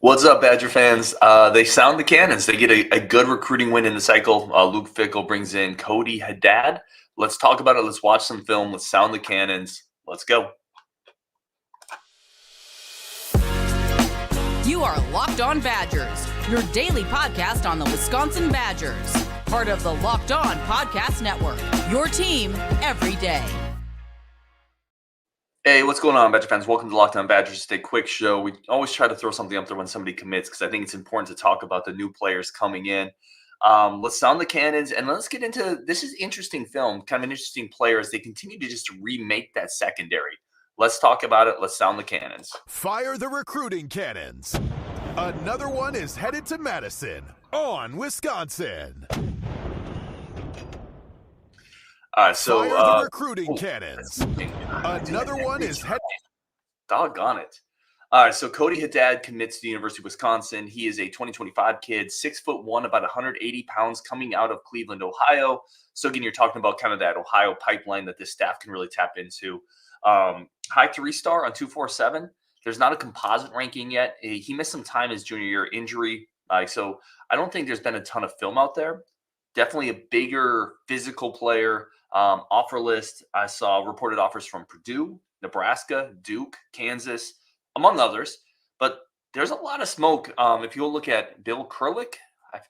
What's up, Badger fans? They sound the cannons. They get a good recruiting win in the cycle. Luke Fickell brings in Cody Haddad. Let's talk about it. Let's watch some film. Let's sound the cannons. Let's go. You are Locked On Badgers, your daily podcast on the Wisconsin Badgers. Part of the Locked On Podcast Network, your team every day. Hey, what's going on, Badger fans? Welcome to Locked On Badgers. Just a quick show. We always try to throw something up there when somebody commits because I think it's important to talk about the new players coming in. Let's sound the cannons and let's get into this. Is interesting film, kind of an interesting player as they continue to just remake that secondary. Let's talk about it. Let's sound the cannons. Fire the recruiting cannons. Another one is headed to Madison on Wisconsin. So Fire the recruiting cannons. Another one is headed. Doggone it. All right, so Cody Haddad commits to the University of Wisconsin. He is a 2025 kid, 6'1", about 180 pounds, coming out of Cleveland, Ohio. So again, you're talking about kind of that Ohio pipeline that this staff can really tap into. High 3-star on 247. There's not a composite ranking yet. He missed some time his junior year injury. So I don't think there's been a ton of film out there. Definitely a bigger physical player. Offer list, I saw reported offers from Purdue, Nebraska, Duke, Kansas, among others. But there's a lot of smoke. If you look at Bill Kurlick,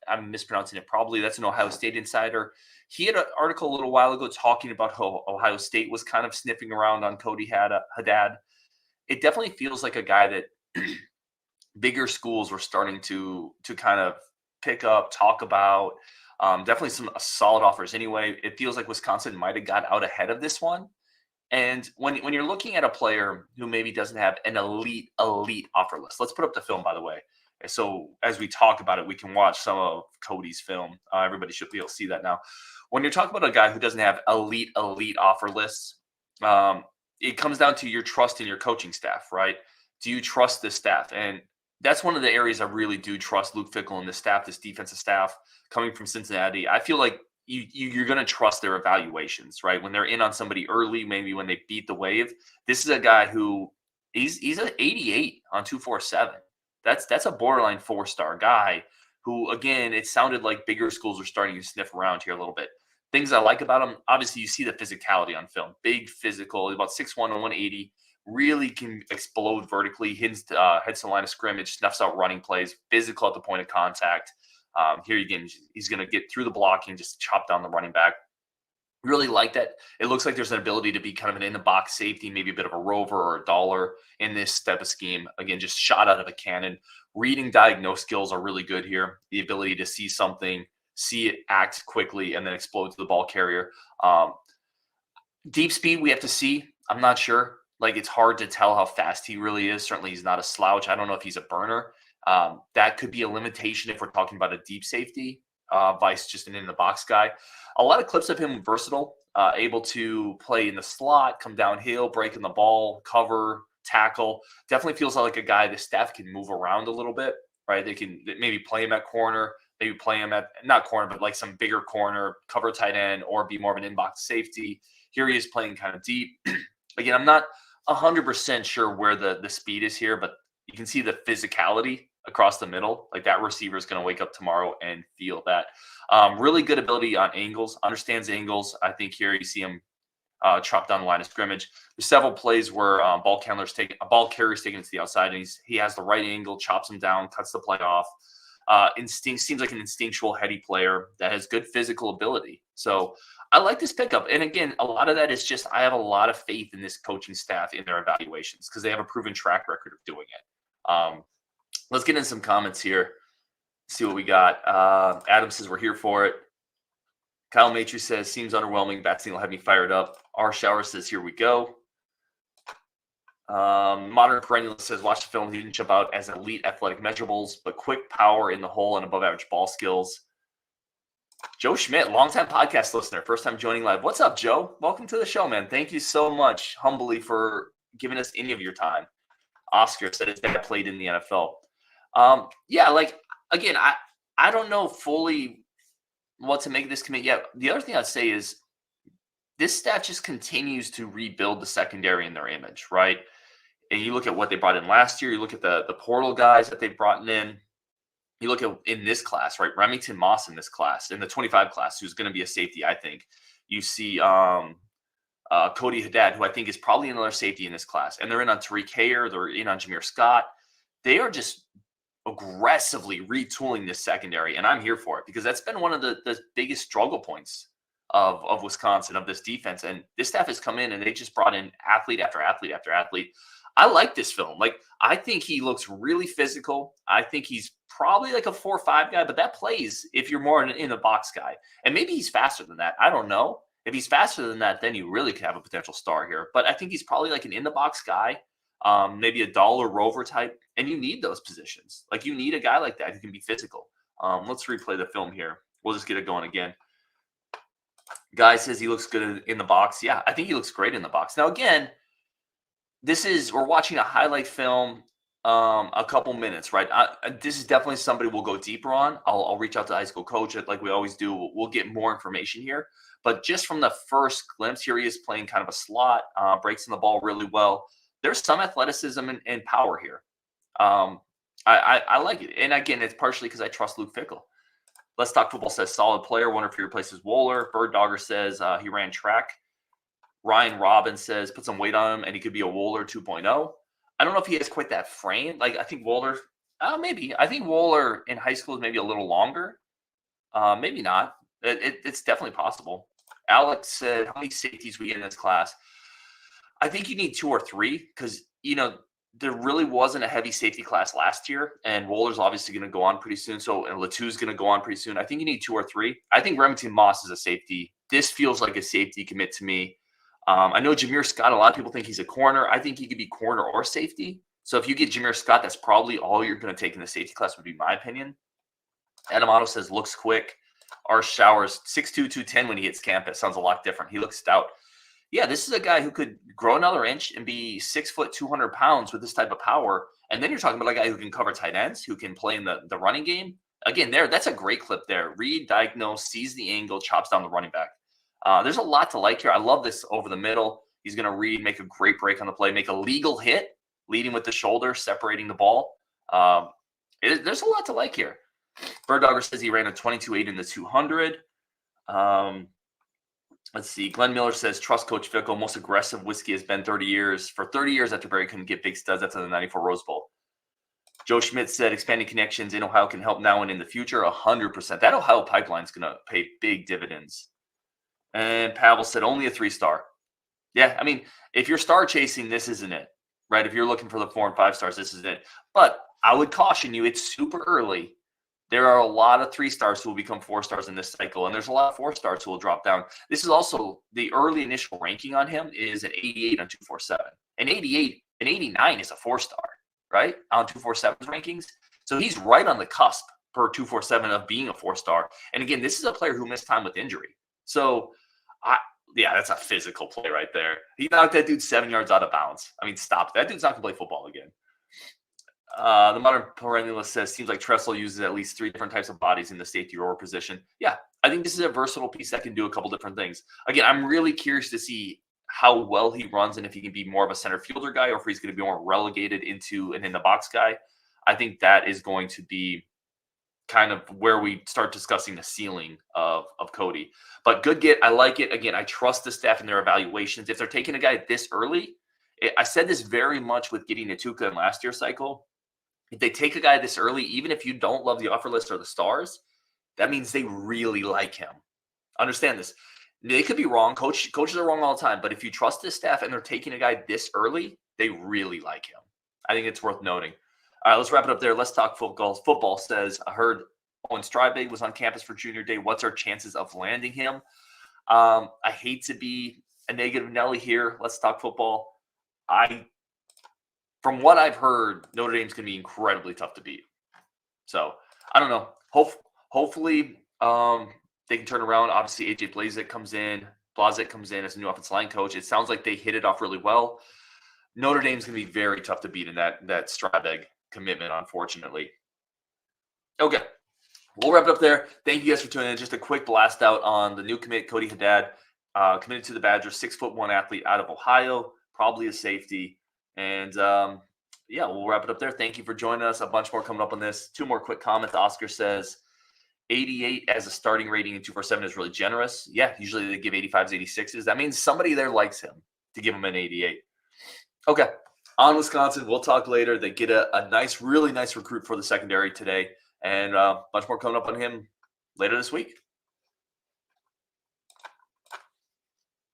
I'm mispronouncing it probably. That's an Ohio State insider. He had an article a little while ago talking about how Ohio State was kind of sniffing around on Cody Haddad. It definitely feels like a guy that bigger schools were starting to kind of pick up, talk about. Definitely some solid offers anyway. It feels like Wisconsin might have got out ahead of this one. And when you're looking at a player who maybe doesn't have an elite offer list, let's put up the film, by the way. So as we talk about it, we can watch some of Cody's film. Everybody should be able to see that now. When you're talking about a guy who doesn't have elite offer lists, it comes down to your trust in your coaching staff, right? Do you trust this staff? And that's one of the areas I really do trust Luke Fickell and the staff, this defensive staff coming from Cincinnati. I feel like you're going to trust their evaluations, right? When they're in on somebody early, maybe when they beat the wave. This is a guy who he's an 88 on 247. That's a borderline 4-star guy who, again, it sounded like bigger schools are starting to sniff around here a little bit. Things I like about him, obviously, you see the physicality on film. Big physical, about 6'1" and 180. Really can explode vertically, heads to the line of scrimmage, snuffs out running plays, physical at the point of contact. Here again, he's going to get through the blocking, just chop down the running back. Really like that. It looks like there's an ability to be kind of an in-the-box safety, maybe a bit of a rover or a dollar in this type of scheme. Again, just shot out of a cannon. Reading diagnose skills are really good here. The ability to see something, see it, act quickly, and then explode to the ball carrier. Deep speed, we have to see. I'm not sure. Like, it's hard to tell how fast he really is. Certainly, he's not a slouch. I don't know if he's a burner. That could be a limitation if we're talking about a deep safety, vice just an in-the-box guy. A lot of clips of him versatile, able to play in the slot, come downhill, breaking the ball, cover, tackle. Definitely feels like a guy the staff can move around a little bit, right? They can maybe play him at corner, maybe play him at, not corner, but like some bigger corner, cover tight end, or be more of an in-box safety. Here he is playing kind of deep. Again, I'm not 100% sure where the speed is here, but you can see the physicality across the middle. Like, that receiver is going to wake up tomorrow and feel that. Really good ability on angles, understands angles. I think here you see him chop down the line of scrimmage. There's several plays where ball carrier's taken it to the outside, and he has the right angle, chops him down, cuts the play off. Seems like an instinctual, heady player that has good physical ability. So I like this pickup. And again, a lot of that is just I have a lot of faith in this coaching staff in their evaluations because they have a proven track record of doing it. Let's get in some comments here. See what we got. Adam says we're here for it. Kyle Matry says, seems underwhelming. Vaccine will have me fired up. R. Shower says, here we go. Modern Perennial says, watch the film. He didn't jump out as elite athletic measurables, but quick power in the hole and above average ball skills. Joe Schmidt, longtime podcast listener, first time joining live. What's up, Joe? Welcome to the show, man. Thank you so much, humbly, for giving us any of your time. Oscar said his dad played in the NFL. Yeah, like, again, I don't know fully what to make of this commit yet. The other thing I'd say is this staff just continues to rebuild the secondary in their image, right? and you look at what they brought in last year, you look at the portal guys that they've brought in, you look at in this class, right? Remington Moss in this class, in the 25 class, who's going to be a safety, I think. You see Cody Haddad, who I think is probably another safety in this class. And they're in on Tariq Hayer. They're in on Jameer Scott. They are just aggressively retooling this secondary, and I'm here for it because that's been one of the biggest struggle points of Wisconsin, of this defense. And this staff has come in, and they just brought in athlete after athlete after athlete. I like this film. Like, I think he looks really physical. I think he's probably like a 4-5 guy, but that plays if you're more in the box guy. And maybe he's faster than that. I don't know. If he's faster than that, then you really could have a potential star here. But I think he's probably like an in-the-box guy, maybe a dollar rover type, and you need those positions. Like, you need a guy like that who can be physical. Let's replay the film here. We'll just get it going again. Guy says he looks good in the box. Yeah, I think he looks great in the box. Now, again, we're watching a highlight film, a couple minutes, right? This is definitely somebody we'll go deeper on. I'll reach out to the high school coach like we always do. We'll get more information here. But just from the first glimpse, here he is playing kind of a slot, breaks in the ball really well. There's some athleticism and power here. I like it. And again, it's partially because I trust Luke Fickell. Let's Talk Football says solid player. Wonder if he replaces Wohler. Bird Dogger says he ran track. Ryan Robbins says put some weight on him and he could be a Wohler 2.0. I don't know if he has quite that frame. Like, I think Wohler, maybe. I think Wohler in high school is maybe a little longer. Maybe not. It's definitely possible. Alex said, how many safeties we get in this class? I think you need 2 or 3 because, there really wasn't a heavy safety class last year, and Wohler's obviously going to go on pretty soon. And Latu's going to go on pretty soon. I think you need 2 or 3. I think Remington Moss is a safety. This feels like a safety commit to me. I know Jameer Scott, a lot of people think he's a corner. I think he could be corner or safety. So if you get Jameer Scott, that's probably all you're going to take in the safety class, would be my opinion. Adam Otto says looks quick. R. Showers, 6'2", 210 when he hits campus. Sounds a lot different. He looks stout. Yeah, this is a guy who could grow another inch and be 6 foot, 200 pounds with this type of power. And then you're talking about a guy who can cover tight ends, who can play in the running game. Again, that's a great clip there. Read, diagnose, sees the angle, chops down the running back. There's a lot to like here. I love this over the middle. He's going to read, make a great break on the play, make a legal hit, leading with the shoulder, separating the ball. There's a lot to like here. Bird Dogger says he ran a 22.8 in the 200. Let's see. Glenn Miller says, trust Coach Fickell. Most aggressive whiskey has been 30 years. For 30 years after Barry couldn't get big studs after the 94 Rose Bowl. Joe Schmidt said, expanding connections in Ohio can help now and in the future. 100%. That Ohio pipeline is going to pay big dividends. And Pavel said, only a 3-star. Yeah, I mean, if you're star chasing, this isn't it, right? If you're looking for the 4 and 5 stars, this isn't it. But I would caution you, it's super early. There are a lot of 3-stars who will become 4 stars in this cycle, and there's a lot of 4-stars who will drop down. This is also the early initial ranking on him is an 88 on 247. An 89 is a 4-star, right? On 247's rankings. So he's right on the cusp per 247 of being a 4-star. And again, this is a player who missed time with injury. So, that's a physical play right there. He knocked that dude 7 yards out of bounds. I mean, stop. That dude's not going to play football again. The modern perennialist says, seems like Tressel uses at least 3 different types of bodies in the safety rower position. Yeah, I think this is a versatile piece that can do a couple different things. Again, I'm really curious to see how well he runs and if he can be more of a center fielder guy or if he's going to be more relegated into an in-the-box guy. I think that is going to be kind of where we start discussing the ceiling of Cody. But good get. I like it. Again, I trust the staff in their evaluations. If they're taking a guy this early, I said this very much with getting Natuka in last year's cycle. If they take a guy this early, even if you don't love the offer list or the stars, that means they really like him. Understand this. They could be wrong. Coaches are wrong all the time. But if you trust this staff and they're taking a guy this early, they really like him. I think it's worth noting. All right, let's wrap it up there. Let's talk football. Football says, I heard Owen Strybeg was on campus for junior day. What's our chances of landing him? I hate to be a negative Nelly here. Let's talk football. From what I've heard, Notre Dame's going to be incredibly tough to beat. So, I don't know. Hopefully, they can turn around. Obviously, AJ Blazek comes in as a new offensive line coach. It sounds like they hit it off really well. Notre Dame's going to be very tough to beat in that Strybeg commitment, unfortunately. Okay. We'll wrap it up there. Thank you guys for tuning in. Just a quick blast out on the new commit, Cody Haddad, committed to the Badgers, 6'1" athlete out of Ohio, probably a safety. And yeah, we'll wrap it up there. Thank you for joining us. A bunch more coming up on this. 2 more quick comments. Oscar says 88 as a starting rating in 247 is really generous. Yeah, usually they give 85s, 86s. That means somebody there likes him to give him an 88. Okay, on Wisconsin. We'll talk later. They get a nice, really nice recruit for the secondary today. And a bunch more coming up on him later this week.